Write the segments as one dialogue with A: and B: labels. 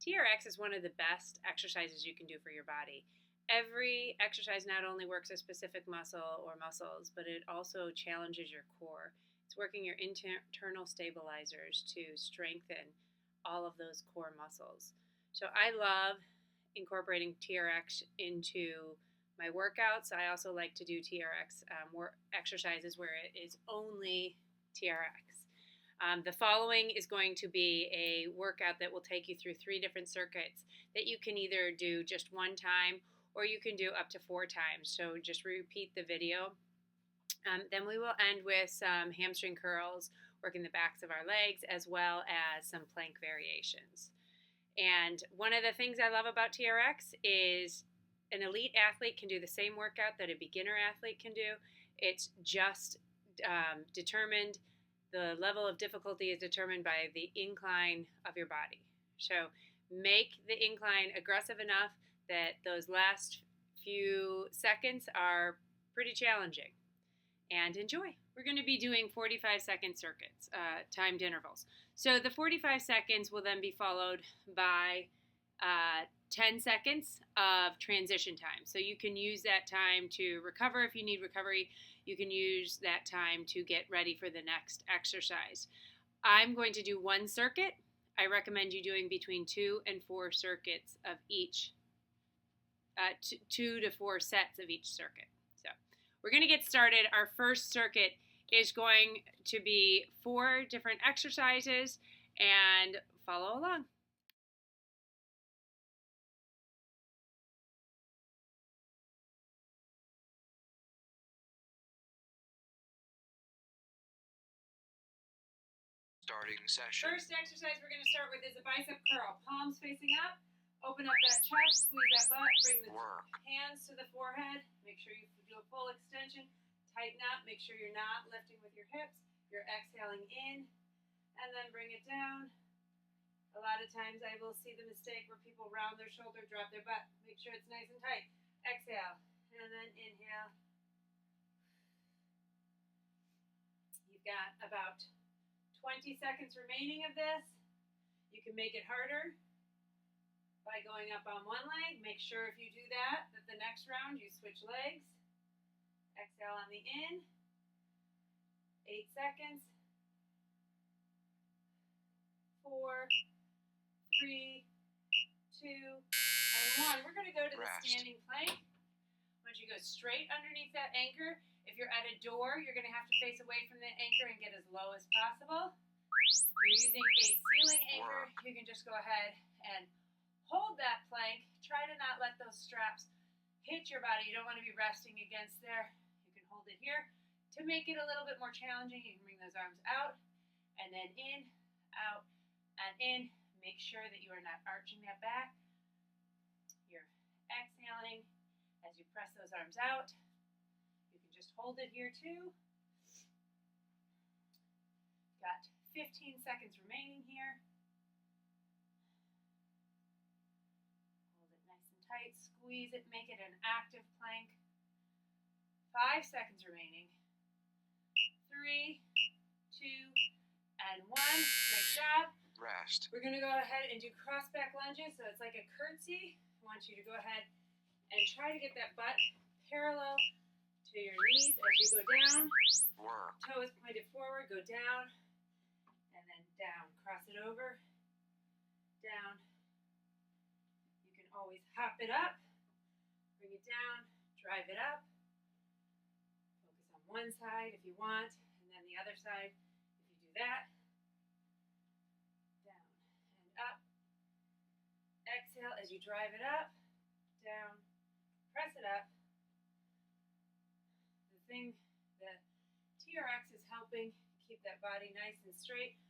A: TRX is one of the best exercises you can do for your body. Every exercise not only works a specific muscle or muscles, but it also challenges your core. It's working your internal stabilizers to strengthen all of those core muscles. So I love incorporating TRX into my workouts. I also like to do TRX exercises where it is only TRX. The following is going to be a workout that will take you through 3 different circuits that you can either do just one time or you can do up to 4 times. So just repeat the video. Then we will end with some hamstring curls, working the backs of our legs, as well as some plank variations. And one of the things I love about TRX is an elite athlete can do the same workout that a beginner athlete can do. It's just determined. The level of difficulty is determined by the incline of your body. So make the incline aggressive enough that those last few seconds are pretty challenging. And enjoy. We're going to be doing 45-second circuits, timed intervals. So the 45 seconds will then be followed by 10 seconds of transition time. So you can use that time to recover if you need recovery. You can use that time to get ready for the next exercise. I'm going to do 1 circuit. I recommend you doing between 2 and 4 circuits of each, 2 to 4 sets of each circuit. So we're going to get started. Our first circuit is going to be 4 different exercises, and follow along.
B: Starting session.
A: First exercise we're going to start with is a bicep curl. Palms facing up. Open up that chest. Squeeze that butt. Bring the hands to the forehead. Make sure you do a full extension. Tighten up. Make sure you're not lifting with your hips. You're exhaling in. And then bring it down. A lot of times I will see the mistake where people round their shoulder, drop their butt. Make sure it's nice and tight. Exhale. And then inhale. You've got about 20 seconds remaining of this. You can make it harder by going up on one leg. Make sure if you do that the next round you switch legs. Exhale on the in. 8 seconds. 4, 3, 2, and 1. We're going to go to the standing plank. I want you to go straight underneath that anchor. If you're at a door, you're going to have to face away from the anchor and get as low as possible. If you're using a ceiling anchor, you can just go ahead and hold that plank. Try to not let those straps hit your body. You don't want to be resting against there. You can hold it here. To make it a little bit more challenging, you can bring those arms out and then in, out, and in. Make sure that you are not arching that back. You're exhaling as you press those arms out. Just hold it here too. Got 15 seconds remaining here. Hold it nice and tight. Squeeze it. Make it an active plank. 5 seconds remaining. 3, 2, and 1. Great job.
B: Rest.
A: We're going to go ahead and do crossback lunges. So it's like a curtsy. I want you to go ahead and try to get that butt parallel to your knees as you go down. Toes pointed forward, go down, and then down. Cross it over, down. You can always hop it up, bring it down, drive it up. Focus on one side if you want, and then the other side if you do that. Down and up. Exhale as you drive it up, down, press it up. The TRX is helping keep that body nice and straight,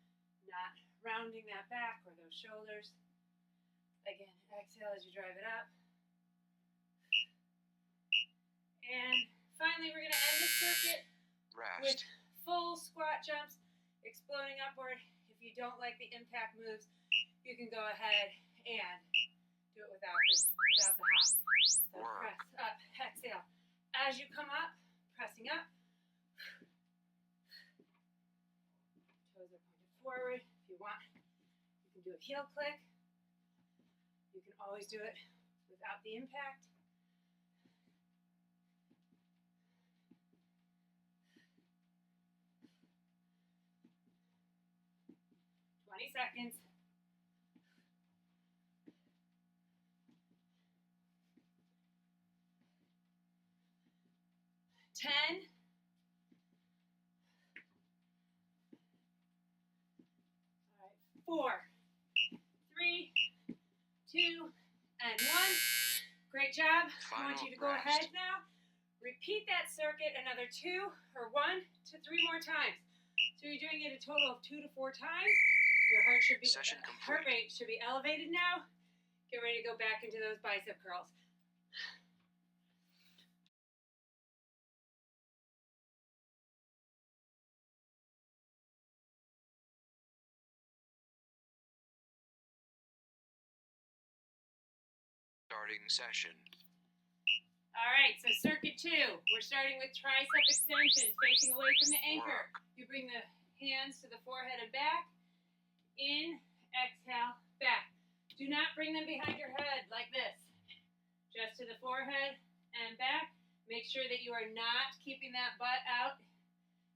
A: not rounding that back or those shoulders. Again, exhale as you drive it up. And finally, we're going to end this circuit with full squat jumps, exploding upward. If you don't like the impact moves, you can go ahead and do it without the hop. So press up, exhale. As you come up, pressing up. Toes are pointed forward. If you want, you can do a heel click. You can always do it without the impact. Seconds. 10. All right. 4, 3, 2, and 1. Great job. I want you to go ahead now. Repeat that circuit another 2 or 1 to 3 more times. So you're doing it a total of 2 to 4 times. Your heart rate should be elevated now. Get ready to go back into those bicep curls.
B: Starting session.
A: All right, so circuit 2. We're starting with tricep extensions, facing away from the anchor. You bring the hands to the forehead and back. In, exhale, back. Do not bring them behind your head like this. Just to the forehead and back. Make sure that you are not keeping that butt out.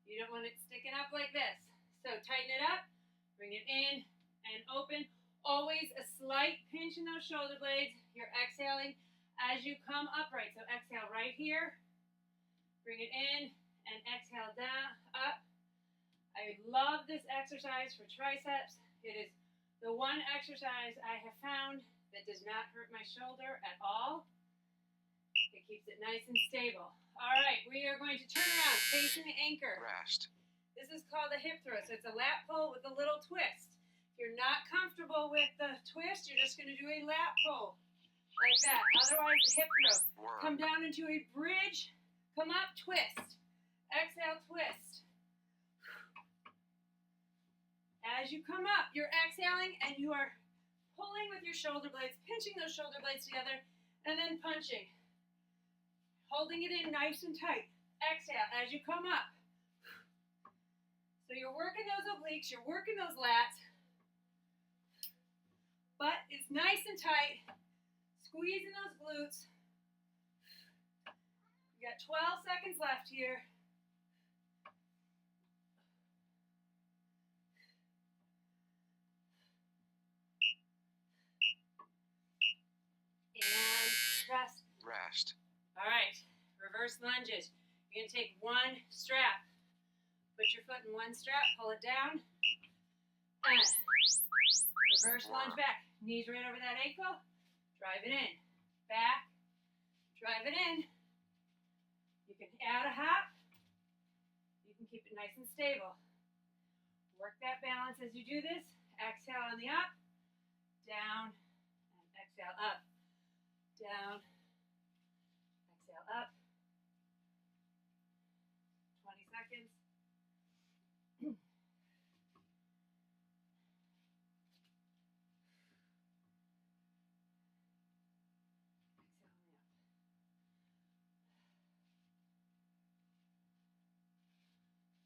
A: You don't want it sticking up like this. So tighten it up, bring it in and open. Always a slight pinch in those shoulder blades. You're exhaling as you come upright. So exhale right here. Bring it in and exhale down, up. I love this exercise for triceps. It is the one exercise I have found that does not hurt my shoulder at all. It keeps it nice and stable. All right, we are going to turn around, facing the anchor.
B: Rest.
A: This is called a hip thrust. It's a lat pull with a little twist. If you're not comfortable with the twist, you're just going to do a lat pull like that. Otherwise, the hip thrust. Come down into a bridge. Come up, twist. Exhale, twist. As you come up, you're exhaling and you are pulling with your shoulder blades, pinching those shoulder blades together, and then punching. Holding it in nice and tight. Exhale as you come up. So you're working those obliques, you're working those lats. Butt is nice and tight. Squeezing those glutes. You got 12 seconds left here. And rest. All right, reverse lunges. You're going to take one strap. Put your foot in one strap, pull it down. And reverse lunge back. Knees right over that ankle. Drive it in. Back. Drive it in. You can add a hop. You can keep it nice and stable. Work that balance as you do this. Exhale on the up. Down. And exhale up. Down. Exhale up. 20 seconds.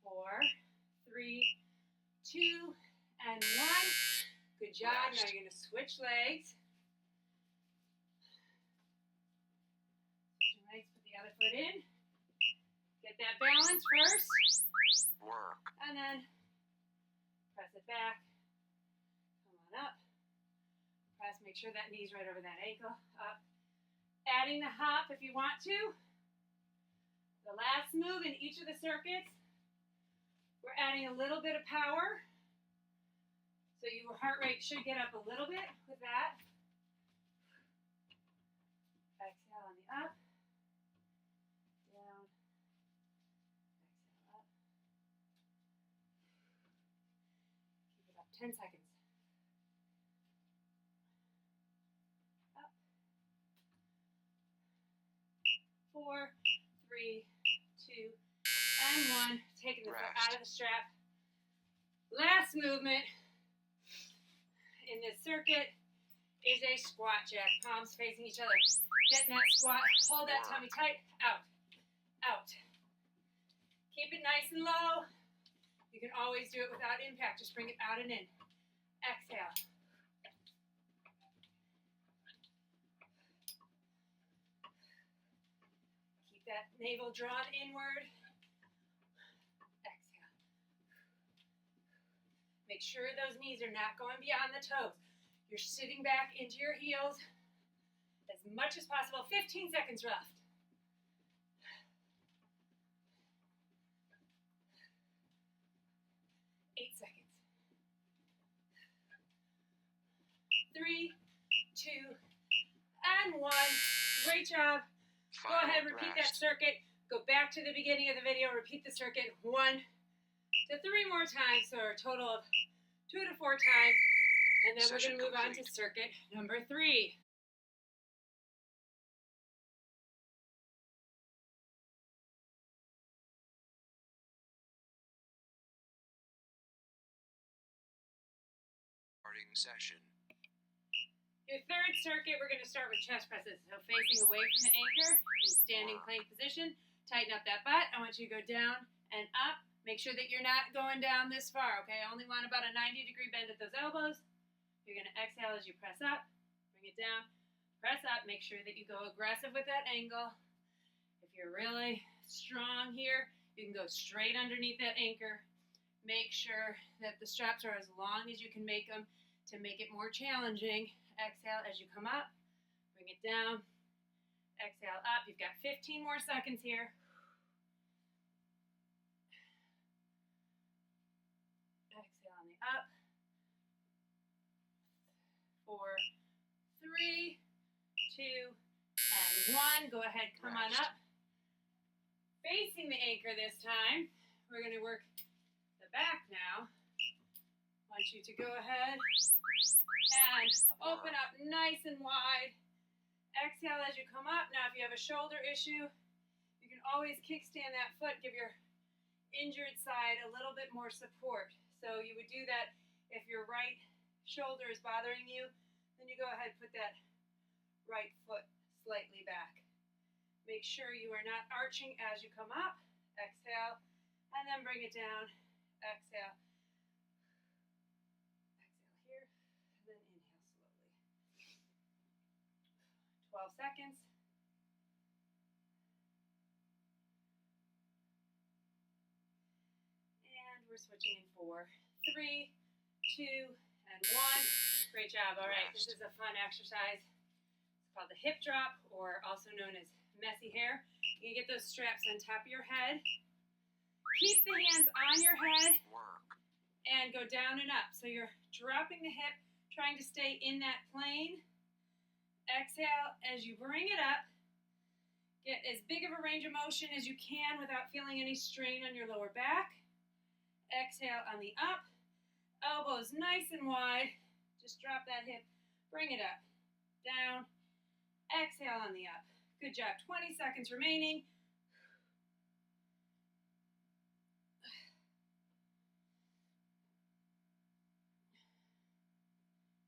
A: Four, 3, 2, and 1. Good job. Now you're going to switch legs. Switch your legs, put the other foot in. Get that balance first. And then press it back. Come on up. Press, make sure that knee's right over that ankle. Up. Adding the hop if you want to. The last move in each of the circuits. We're adding a little bit of power. So your heart rate should get up a little bit with that. Exhale on the up. Down. Exhale up. Keep it up. 10 seconds. Up. 4, 3, 2, and 1. Taking the foot out of the strap. Last movement in this circuit is a squat jack. Palms facing each other. Get in that squat. Hold that tummy tight. Out. Out. Keep it nice and low. You can always do it without impact. Just bring it out and in. Exhale. Navel drawn inward. Exhale. Make sure those knees are not going beyond the toes. You're sitting back into your heels as much as possible. 15 seconds left. 8 seconds. 3, 2, and 1. Great job. Go ahead, repeat that circuit. Go back to the beginning of the video. Repeat the circuit 1 to 3 more times, so a total of 2 to 4 times. And then we're going to move on to circuit number 3.
B: Starting session.
A: Your third circuit, we're going to start with chest presses. So facing away from the anchor in standing plank position. Tighten up that butt. I want you to go down and up. Make sure that you're not going down this far, okay? I only want about a 90-degree bend at those elbows. You're going to exhale as you press up. Bring it down. Press up. Make sure that you go aggressive with that angle. If you're really strong here, you can go straight underneath that anchor. Make sure that the straps are as long as you can make them to make it more challenging. Exhale as you come up. Bring it down. Exhale up. You've got 15 more seconds here. Exhale on the up. 4, 3, 2, and 1. Go ahead, come on up. Facing the anchor this time. We're going to work the back now. I want you to go ahead and open up nice and wide. Exhale as you come up. Now if you have a shoulder issue, you can always kickstand that foot. Give your injured side a little bit more support. So you would do that if your right shoulder is bothering you. Then you go ahead and put that right foot slightly back. Make sure you are not arching as you come up. Exhale, and then bring it down. Exhale. Exhale here, and then inhale slowly. 12 seconds. And we're switching in 4, 3, 2, and 1. Great job. All right, this is a fun exercise. It's called the hip drop, or also known as messy hair. You get those straps on top of your head. Keep the hands on your head and go down and up. So you're dropping the hip, trying to stay in that plane. Exhale as you bring it up. Get as big of a range of motion as you can without feeling any strain on your lower back. Exhale on the up. Elbows nice and wide. Just drop that hip. Bring it up. Down. Exhale on the up. Good job. 20 seconds remaining.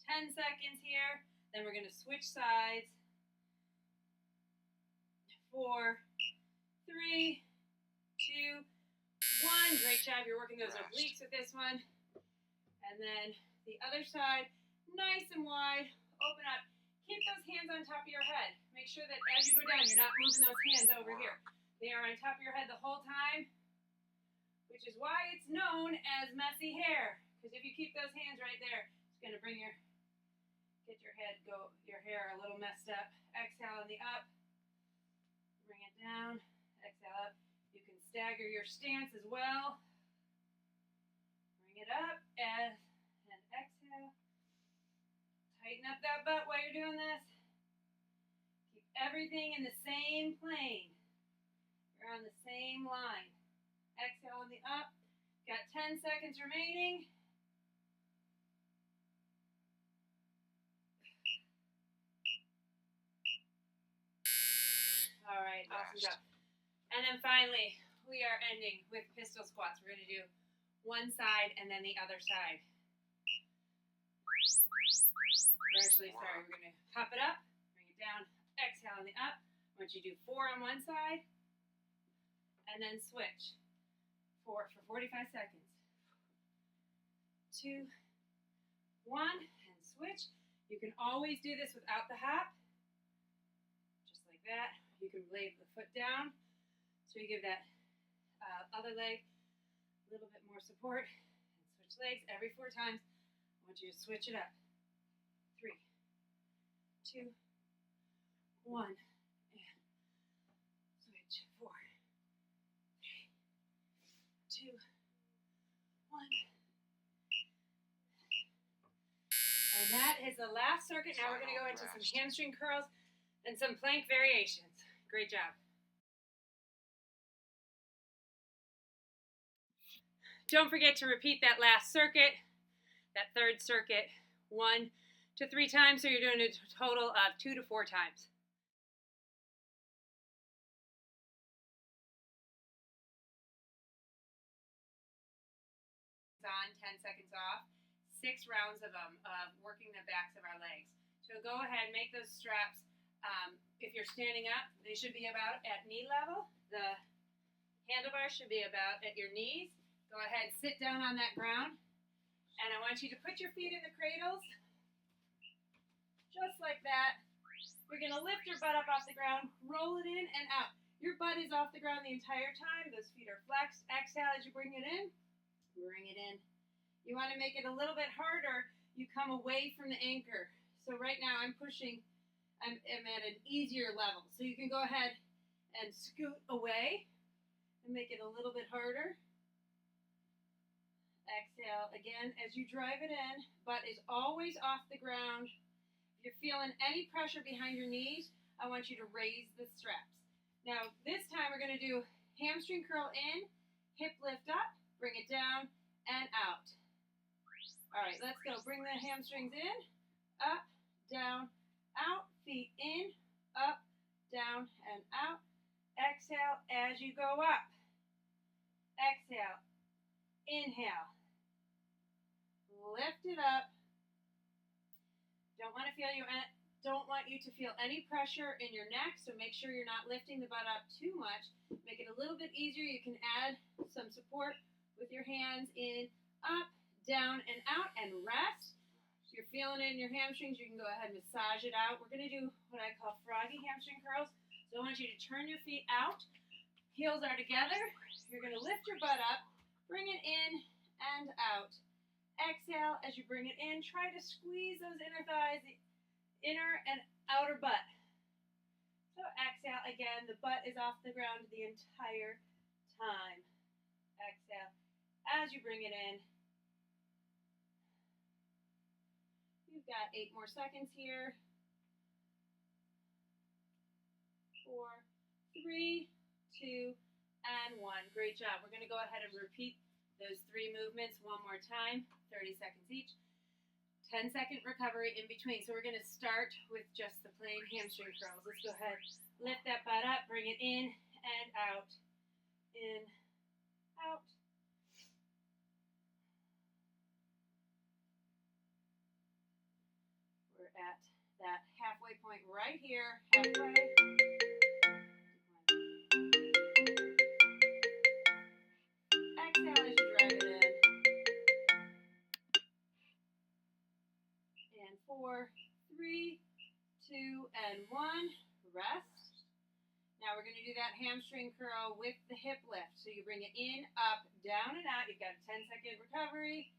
A: 10 seconds here. Then we're going to switch sides. 4, 3, 2, 1. Great job. You're working those obliques with this one. And then the other side, nice and wide. Open up. Keep those hands on top of your head. Make sure that as you go down, you're not moving those hands over here. They are on top of your head the whole time, which is why it's known as messy hair. Because if you keep those hands right there, it's going to bring get your hair a little messed up. Exhale on the up. Bring it down. Exhale up. You can stagger your stance as well. Bring it up and exhale. Tighten up that butt while you're doing this. Keep everything in the same plane. You're on the same line. Exhale on the up. Got 10 seconds remaining. All right, awesome job. And then finally, we are ending with pistol squats. We're going to do one side and then the other side. We're going to hop it up, bring it down, exhale on the up. I want you to do 4 on one side, and then switch. 4 for 45 seconds. 2, 1, and switch. You can always do this without the hop. Just like that. You can lay the foot down. So you give that other leg a little bit more support and switch legs every 4 times. I want you to switch it up. 3, 2, 1, and switch. 4, 3, 2, 1. And that is the last circuit. Now we're going to go into some hamstring curls and some plank variations. Great job. Don't forget to repeat that last circuit, that third circuit, 1 to 3 times, so you're doing a total of 2 to 4 times. On, 10 seconds off, 6 rounds of them, of working the backs of our legs. So go ahead, make those straps. If you're standing up, they should be about at knee level. The handlebars should be about at your knees. Go ahead, sit down on that ground. And I want you to put your feet in the cradles. Just like that. We're going to lift your butt up off the ground, roll it in and out. Your butt is off the ground the entire time. Those feet are flexed. Exhale as you bring it in. Bring it in. You want to make it a little bit harder. You come away from the anchor. So right now I'm pushing. I'm at an easier level. So you can go ahead and scoot away and make it a little bit harder. Exhale again as you drive it in. Butt is always off the ground. If you're feeling any pressure behind your knees, I want you to raise the straps. Now this time we're going to do hamstring curl in, hip lift up, bring it down and out. All right, let's go. Bring the hamstrings in, up, down, out, feet in, up, down, and out. Exhale as you go up. Exhale. Inhale. Lift it up. Don't want you to feel any pressure in your neck, so make sure you're not lifting the butt up too much. Make it a little bit easier. You can add some support with your hands in, up, down, and out, and rest. If you're feeling it in your hamstrings, you can go ahead and massage it out. We're going to do what I call froggy hamstring curls. So I want you to turn your feet out. Heels are together. You're going to lift your butt up, bring it in and out. Exhale as you bring it in. Try to squeeze those inner thighs, the inner and outer butt. So exhale again. The butt is off the ground the entire time. Exhale as you bring it in. You've got 8 more seconds here. 4, 3, 2, and 1. Great job. We're going to go ahead and repeat those 3 movements one more time, 30 seconds each. 10-second recovery in between. So we're going to start with just the plain hamstring curls. Let's go ahead. Lift that butt up, bring it in and out. In, out. We're at that halfway point right here. Halfway. Exhale as you drive it in. And 4, 3, 2, and 1. Rest. Now we're going to do that hamstring curl with the hip lift. So you bring it in, up, down, and out. You've got a 10-second recovery.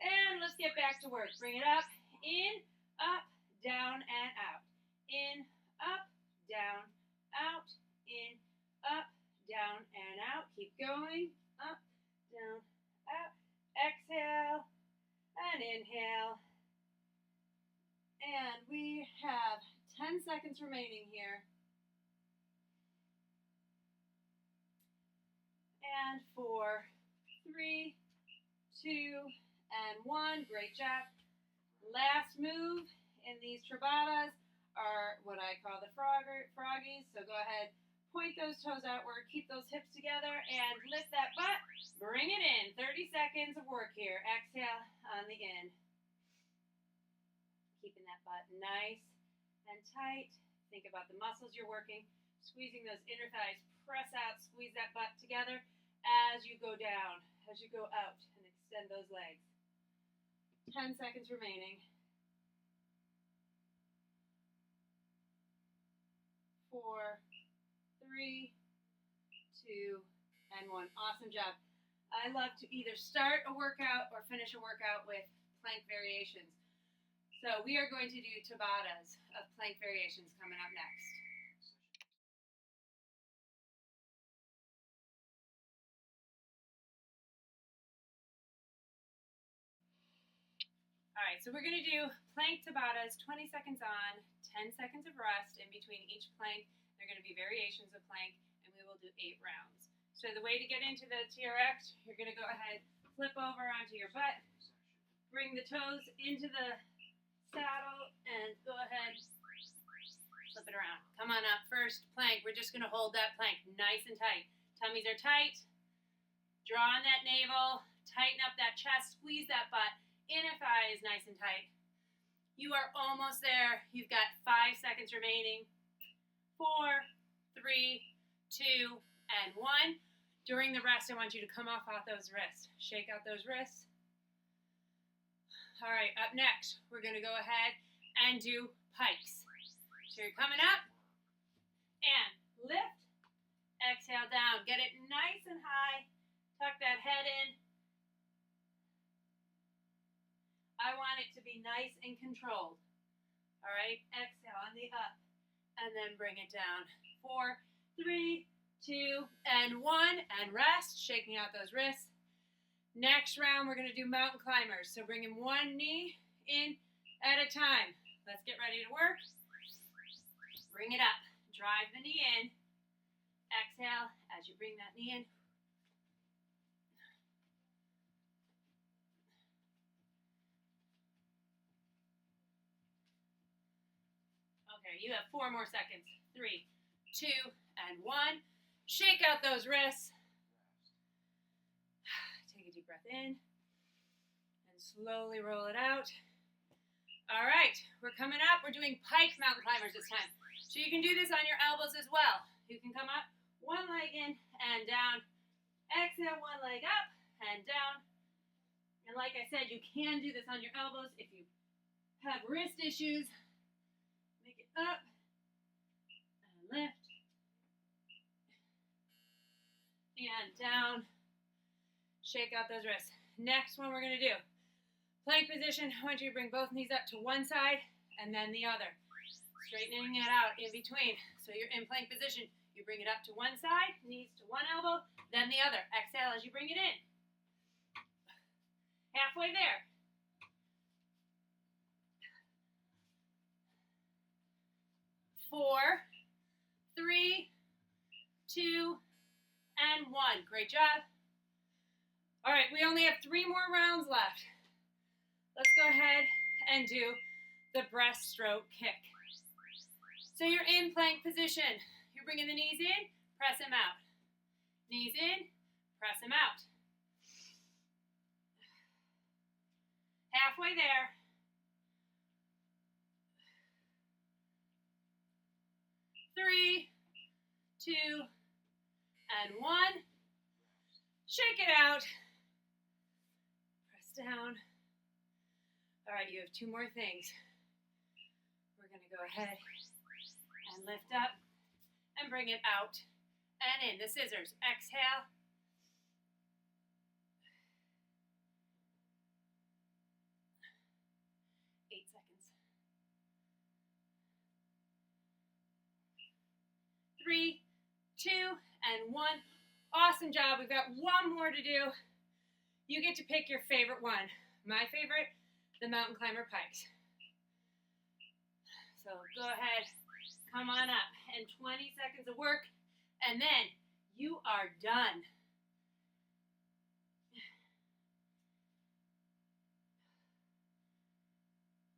A: And let's get back to work. Bring it up, in, up, down, and out. In, up, down, out. In, up, down, and out. Keep going. Up, down, out. Exhale, and inhale. And we have 10 seconds remaining here. And 4, 3, 2, and 1. Great job. Last move in these Tribatas are what I call the froggies. So go ahead, point those toes outward, keep those hips together, and lift that butt. Bring it in. 30 seconds of work here. Exhale on the in. Keeping that butt nice and tight. Think about the muscles you're working. Squeezing those inner thighs. Press out. Squeeze that butt together as you go down, as you go out, and extend those legs. 10 seconds remaining. 4, 3, 2, 2, and 1. Awesome job. I love to either start a workout or finish a workout with plank variations. So we are going to do Tabatas of plank variations coming up next. All right, so we're going to do plank Tabatas, 20 seconds on, 10 seconds of rest in between each plank. They're going to be variations of plank, and we will do 8 rounds. So the way to get into the TRX, you're going to go ahead, flip over onto your butt, bring the toes into the saddle, and go ahead, flip it around. Come on up, first plank. We're just going to hold that plank nice and tight. Tummies are tight. Draw on that navel, tighten up that chest, squeeze that butt. Inner thigh is nice and tight. You are almost there. You've got 5 seconds remaining. 4, 3, 2, and 1. During the rest, I want you to come off those wrists. Shake out those wrists. All right, up next, we're going to go ahead and do pikes. So you're coming up and lift. Exhale down. Get it nice and high. Tuck that head in. I want it to be nice and controlled. All right, exhale on the up and then bring it down. 4, 3, 2, and 1, and rest. Shaking out those wrists. Next round, we're going to do mountain climbers. So bringing one knee in at a time. Let's get ready to work. Bring it up. Drive the knee in. Exhale as you bring that knee in. Okay, you have 4 more seconds. 3, 2, and 1. Shake out those wrists. Take a deep breath in and slowly roll it out. All right, we're coming up. We're doing pike mountain climbers this time. So you can do this on your elbows as well. You can come up, one leg in and down. Exhale, one leg up and down. And like I said, you can do this on your elbows if you have wrist issues. Make it up and lift and down. Shake out those wrists. Next one we're going to do. Plank position. I want you to bring both knees up to one side and then the other. Straightening it out in between. So you're in plank position. You bring it up to one side, knees to one elbow, then the other. Exhale as you bring it in. Halfway there. 4, 3, 2, and 1. Great job. All right, we only have 3 more rounds left. Let's go ahead and do the breaststroke kick. So you're in plank position. You're bringing the knees in, press them out. Knees in, press them out. Halfway there. 3, 2, and 1. Shake it out. Press down. All right, you have 2 more things. We're going to go ahead and lift up and bring it out and in. The scissors. Exhale. Three, 2, and 1. Awesome job. We've got 1 more to do. You get to pick your favorite one. My favorite, the mountain climber pikes. So go ahead, come on up, and 20 seconds of work, and then you are done.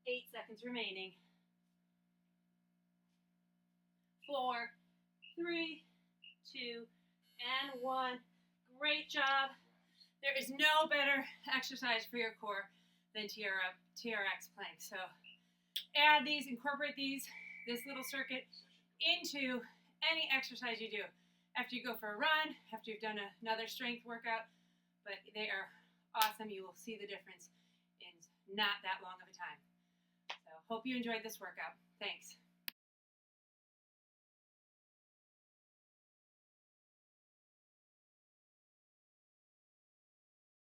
A: Eight seconds remaining. 4, 3, 2, and 1. Great job. There is no better exercise for your core than TRX planks. So add these, incorporate these, this little circuit into any exercise you do. After you go for a run, after you've done another strength workout, but they are awesome. You will see the difference in not that long of a time. So hope you enjoyed this workout. Thanks.